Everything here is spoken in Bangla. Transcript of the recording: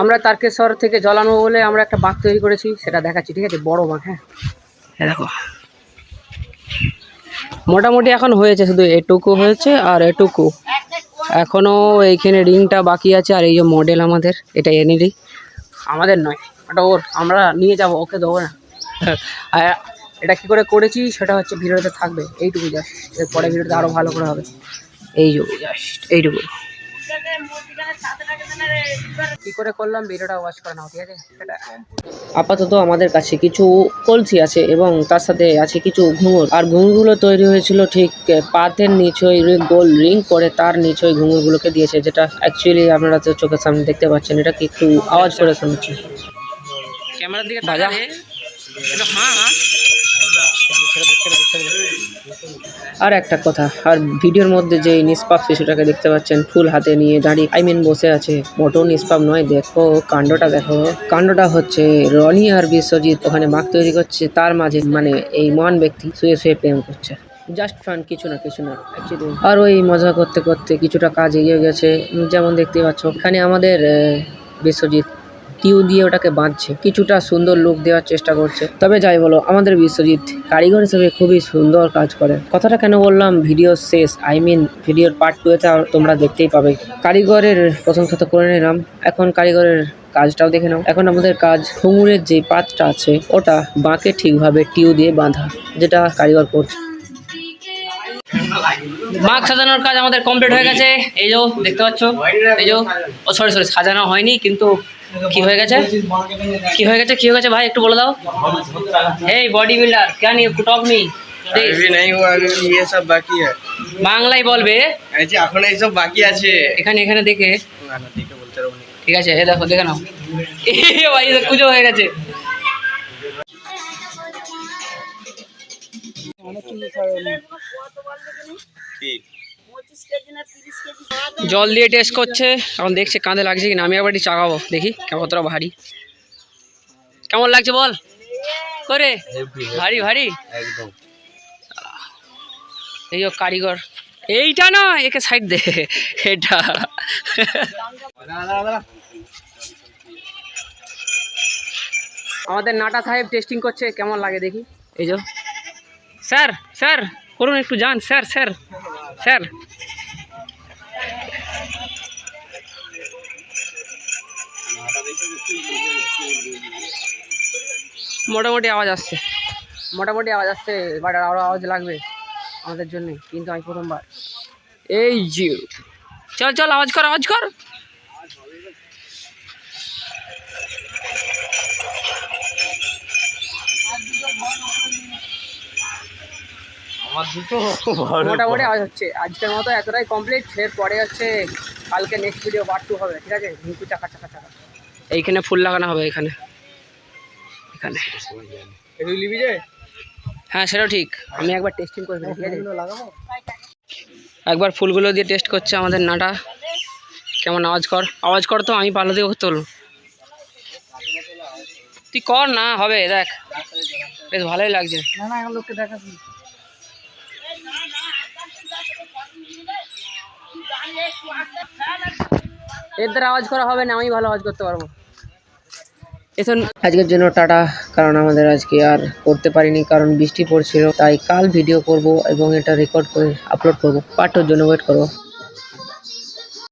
আমরা তারকেশ্বর থেকে জল আনবো বলে আমরা একটা বাঁক তৈরি করেছি, সেটা দেখাচ্ছি, ঠিক আছে? বড় বাঁক। হ্যাঁ দেখো, মোটামুটি এখন হয়েছে, শুধু এটুকু হয়েছে আর এটুকু এখনো এইখানে রিংটা বাকি আছে। আর এই যে মডেল আমাদের, এটা এনইডি আমাদের নয়, ওটা ওর, আমরা নিয়ে যাব, ওকে দেবো না। আর এটা কী করে করেছি সেটা হচ্ছে ভিডিওতে থাকবে, এইটুকু জাস্ট, এরপরে ভিডিওতে আরও ভালো করে হবে। এই যে জাস্ট এইটুকু কী করে করলাম ভিডিওটা ওয়াচ করে নাও, ঠিক আছে? সেটা আপাতত আমাদের কাছে কিছু কলসি আছে এবং তার সাথে আছে কিছু ঘুঙুর। আর ঘুঙুরগুলো তৈরি হয়েছিল ঠিক পাতের নিচই গোল রিং করে তার নিচই ঘুঙুরগুলোকে দিয়েছে, যেটা অ্যাকচুয়ালি আপনারা তো চোখের সামনে দেখতে পাচ্ছেন। এটা কি একটু আওয়াজ করে শুনছি, ক্যামেরার দিকে ভাজা। আর একটা কথা, আর ভিডিওর মধ্যে যে নিষ্পাপ শিশুটাকে দেখতে পাচ্ছেন ফুল হাতে নিয়ে দাঁড়িয়ে, বসে আছে, মোটেও নিষ্পাপ নয়। দেখো কাণ্ডটা, দেখো কাণ্ডটা হচ্ছে রনি আর বিশ্বজিৎ ওখানে বাঁক তৈরি করছে, তার মাঝে মানে এই মহান ব্যক্তি শুয়ে শুয়ে প্রেম করছে। জাস্ট ফান, কিছু না অ্যাকচুয়ালি। আর ওই মজা করতে করতে কিছুটা কাজ এগিয়ে গেছে, যেমন দেখতে পাচ্ছ এখানে আমাদের বিশ্বজিৎ টিউ দিয়ে ওটাকে বাঁধছে, কিছুটা সুন্দর লুক দেওয়ার চেষ্টা করছে। তবে যাই বলো, আমাদের বিশ্বজিৎ কারিগর হিসেবে খুবই সুন্দর কাজ করে। কথাটা কেন বললাম ভিডিও শেষ, ভিডিওর পার্ট 2-তে তোমরা দেখতেই পাবে। কারিগরের প্রশংসা তো করে নিলাম, এখন কারিগরের কাজটাও দেখে নাও। এখন আমাদের কাজ ঘুঙুরের যে পাতটা আছে ওটা বাঁকে ঠিকভাবে টিউ দিয়ে বাঁধা, যেটা কারিগর করছে। বাঁক সাজানোর কাজ আমাদের কমপ্লিট হয়ে গেছে, এই যে দেখতে পাচ্ছ। এই যে সরি সাজানো হয়নি, কিন্তু কি হয়ে গেছে ভাই একটু বলে দাও। এই বডি বিল্ডার क्या नहीं टॉक मी अभी नहीं हुआ, अभी ये सब बाकी है। বাংলায় বলবে, এখন এই সব বাকি আছে। এখানে দেখে বলতে রবো, ঠিক আছে? এই দেখো, দেখে নাও। ভাই পুজো হয়ে গেছে। জল দিয়ে টেস্ট করছে, এখন দেখছে কাঁধে লাগছে কিনা। আমি একবারটি চাগাবো, দেখি কতটা ভারী, কেমন লাগছে বল করে। ভারী একদম। এই কারিগর, এইটা না, একে সাইড দে, এটা আমাদের নাটা সাহেব টেস্টিং করছে, কেমন লাগে দেখি। এই যে স্যার করুন একটু, যান স্যার। মোটামুটি আওয়াজ আসছে, বাট আরও আওয়াজ লাগবে আমাদের জন্য, কিন্তু আমি প্রথমবার। এই যে চল আওয়াজ কর। মোটামুটি আওয়াজ হচ্ছে। আজকের মতো এতটাই কমপ্লিট, এর পরে হচ্ছে কালকে নেক্সট ভিডিও পার্ট 2 হবে, ঠিক আছে? ঝুঁকু চাকা এইখানে ফুল লাগানো হবে, এখানে হ্যাঁ সেটাও ঠিক। আমি একবার টেস্টিং করে ঠিক আছে, একবার ফুলগুলো দিয়ে টেস্ট করছে আমাদের নাটা। কেমন আওয়াজ কর তো, আমি পাল্লা দিয়ে করতে বলবো, তুই কর না, হবে দেখ, বেশ ভালোই লাগছে। লোককে দেখাচ্ছি, এর দ্বারা আওয়াজ করা হবে না, আমি ভালো আওয়াজ করতে পারবো। এখন আজকের জন্য টাটা, কারণ আমাদের আজকে আর করতে পারিনি, কারণ বৃষ্টি পড়ছিল। তাই কাল ভিডিও করব এবং এটা রেকর্ড করে আপলোড করব। পার্ট 2 জন্য ওয়েট করো।